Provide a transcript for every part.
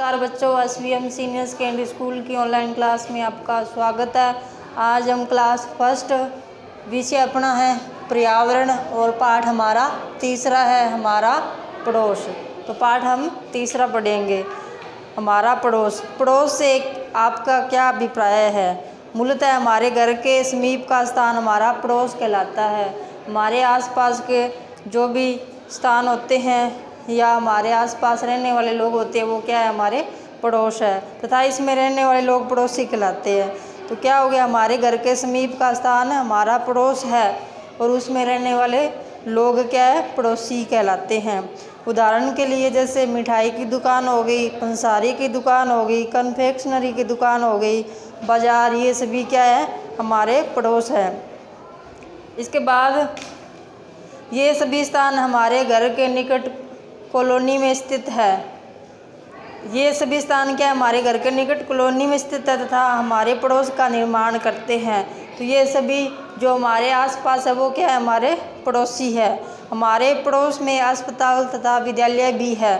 नमस्कार बच्चों, SVM senior secondary school की ऑनलाइन क्लास में आपका स्वागत है। आज हम क्लास फर्स्ट विषय अपना है पर्यावरण और पाठ हमारा तीसरा है हमारा पड़ोस। तो पाठ हम तीसरा पढ़ेंगे हमारा पड़ोस। पड़ोस से आपका क्या अभिप्राय है? मूलतः हमारे घर के समीप का स्थान हमारा पड़ोस कहलाता है। हमारे आसपास के जो भी स्थान होते हैं या हमारे आसपास रहने वाले लोग होते हैं वो क्या है? हमारे पड़ोस है तथा इसमें रहने वाले लोग पड़ोसी कहलाते हैं। तो क्या हो गया? हमारे घर के समीप का स्थान हमारा पड़ोस है और उसमें रहने वाले लोग क्या है? पड़ोसी कहलाते हैं। उदाहरण के लिए जैसे मिठाई की दुकान हो गई, पंसारी की दुकान हो गई, कन्फेक्शनरी की दुकान हो गई, बाज़ार, ये सभी क्या है? हमारे पड़ोस है। इसके बाद ये सभी स्थान हमारे घर के निकट कॉलोनी में स्थित है। ये सभी स्थान क्या हमारे घर के निकट कॉलोनी में स्थित है तथा हमारे पड़ोस का निर्माण करते हैं। तो ये सभी जो हमारे आसपास है वो क्या है? हमारे पड़ोसी है। हमारे पड़ोस में अस्पताल तथा विद्यालय भी है।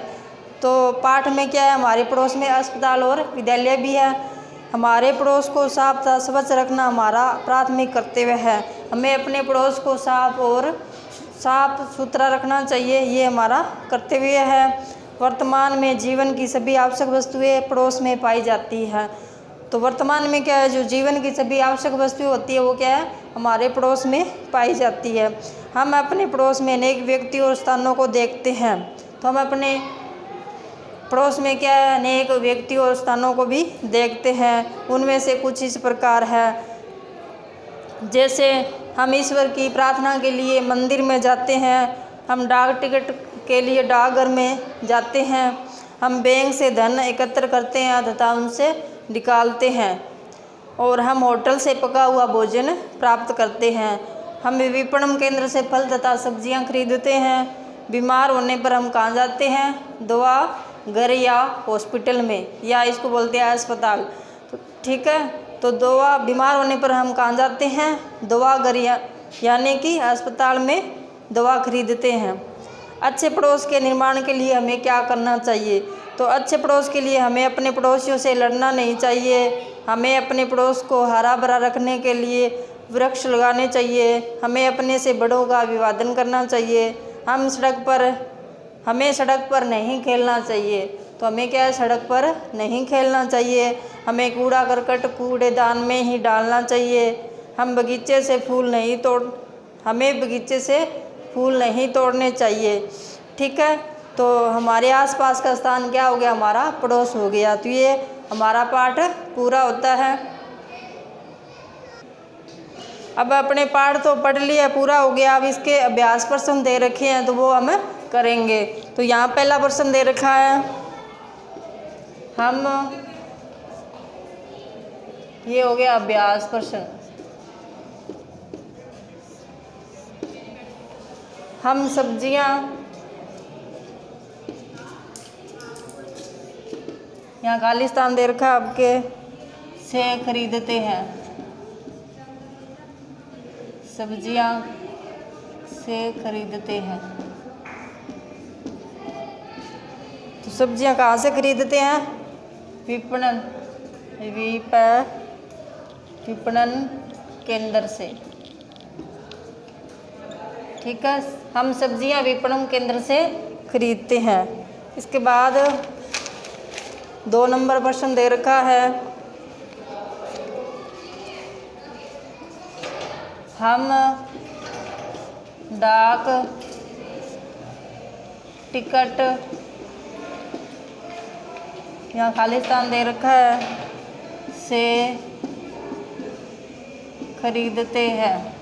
तो पाठ में क्या है? हमारे पड़ोस में अस्पताल और विद्यालय भी है। हमारे पड़ोस को साफ तथा स्वच्छ रखना हमारा प्राथमिक कर्तव्य है। हमें अपने पड़ोस को साफ सुथरा रखना चाहिए, ये हमारा कर्तव्य है। वर्तमान में जीवन की सभी आवश्यक वस्तुएं पड़ोस में पाई जाती हैं। तो वर्तमान में क्या है? जो जीवन की सभी आवश्यक वस्तुएं होती है वो क्या है? हमारे पड़ोस में पाई जाती है। हम अपने पड़ोस में अनेक व्यक्ति और स्थानों को देखते हैं। तो हम अपने पड़ोस में क्या है? अनेक व्यक्ति और स्थानों को भी देखते हैं। उनमें से कुछ इस प्रकार है, जैसे हम ईश्वर की प्रार्थना के लिए मंदिर में जाते हैं, हम डाक टिकट के लिए डाकघर में जाते हैं, हम बैंक से धन एकत्र करते हैं तथा उनसे निकालते हैं, और हम होटल से पका हुआ भोजन प्राप्त करते हैं। हम विपणन केंद्र से फल तथा सब्जियां खरीदते हैं। बीमार होने पर हम कहाँ जाते हैं? दवा घर या हॉस्पिटल में, या इसको बोलते हैं अस्पताल। तो ठीक है, तो बीमार होने पर हम कहाँ जाते हैं? दवा घर यानी कि अस्पताल में दवा खरीदते हैं। अच्छे पड़ोस के निर्माण के लिए हमें क्या करना चाहिए? तो अच्छे पड़ोस के लिए हमें अपने पड़ोसियों से लड़ना नहीं चाहिए। हमें अपने पड़ोस को हरा भरा रखने के लिए वृक्ष लगाने चाहिए। हमें अपने से बड़ों का अभिवादन करना चाहिए। हमें सड़क पर नहीं खेलना चाहिए। तो हमें क्या है? सड़क पर नहीं खेलना चाहिए। हमें कूड़ा करकट कूड़ेदान में ही डालना चाहिए। हमें बगीचे से फूल नहीं तोड़ने चाहिए। ठीक है, तो हमारे आसपास का स्थान क्या हो गया? हमारा पड़ोस हो गया। तो ये हमारा पाठ पूरा होता है। अब अपने पाठ तो पढ़ लिया, पूरा हो गया। अब इसके अभ्यास प्रश्न दे रखे हैं तो वो हम करेंगे। तो यहाँ पहला प्रश्न दे रखा है, ये हो गया अभ्यास प्रश्न। हम सब्जियां यहाँ खाली स्थान दे रखा आपके से खरीदते हैं। सब्जियां से खरीदते हैं। तो सब्जियां कहाँ से खरीदते हैं? विपणन केंद्र से। ठीक है, हम सब्जियां विपणन केंद्र से खरीदते हैं। इसके बाद 2 नंबर प्रश्न दे रखा है, हम डाक टिकट, यहाँ खाली स्थान दे रखा है, से खरीदते हैं।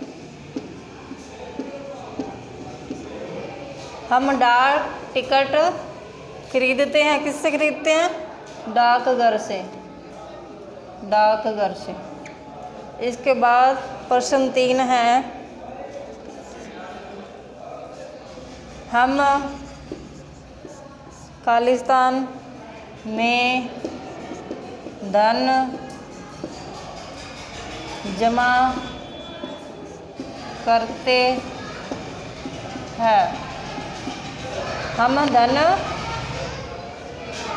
हम डाक टिकट खरीदते हैं, किससे खरीदते हैं? डाकघर से। इसके बाद प्रश्न 3 है, हम खालिस्तान में धन जमा करते हैं। हम धन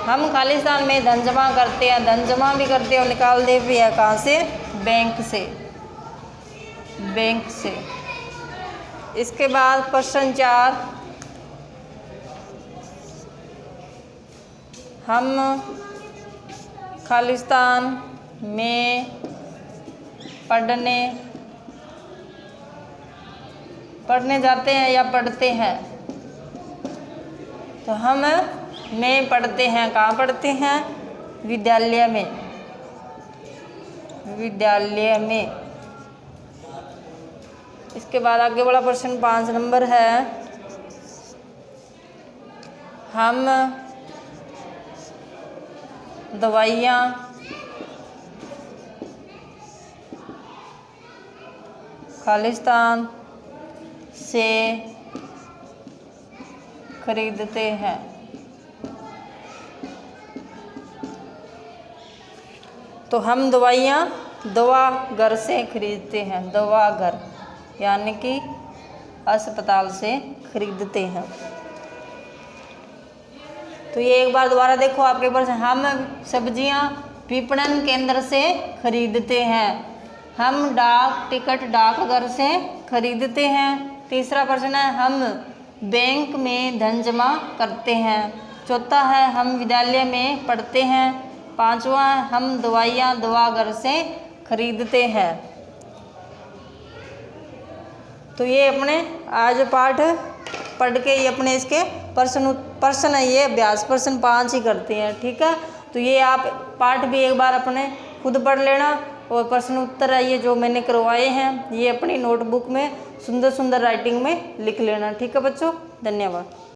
हम खालिस्तान में धन जमा करते हैं, धन जमा भी करते हैं और निकालते भी है कहाँ से? बैंक से, बैंक से। इसके बाद प्रश्न 4, हम खालिस्तान में पढ़ने जाते हैं या पढ़ते हैं? तो हम में पढ़ते हैं, कहाँ पढ़ते हैं? विद्यालय में, विद्यालय में। इसके बाद आगे वाला प्रश्न 5 नंबर है, हम दवाइयाँ खालिस्तान से खरीदते हैं। तो हम दवाइयाँ दवा घर से खरीदते हैं, दवा घर यानी कि अस्पताल से खरीदते हैं। तो ये एक बार दोबारा देखो आपके प्रश्न, हम सब्जियां विपणन केंद्र से खरीदते हैं, हम डाक टिकट डाकघर से खरीदते हैं। तीसरा प्रश्न है, हम बैंक में धन जमा करते हैं। चौथा है, हम विद्यालय में पढ़ते हैं। पांचवा है, हम दवाइयाँ दवाघर से खरीदते हैं। तो ये अपने आज पाठ पढ़ के ये अपने इसके प्रश्न है, ये अभ्यास प्रश्न 5 ही करते हैं, ठीक है। तो ये आप पाठ भी एक बार अपने खुद पढ़ लेना और प्रश्न उत्तर है ये जो मैंने करवाए हैं ये अपनी नोटबुक में सुंदर सुंदर राइटिंग में लिख लेना, ठीक है बच्चों। धन्यवाद।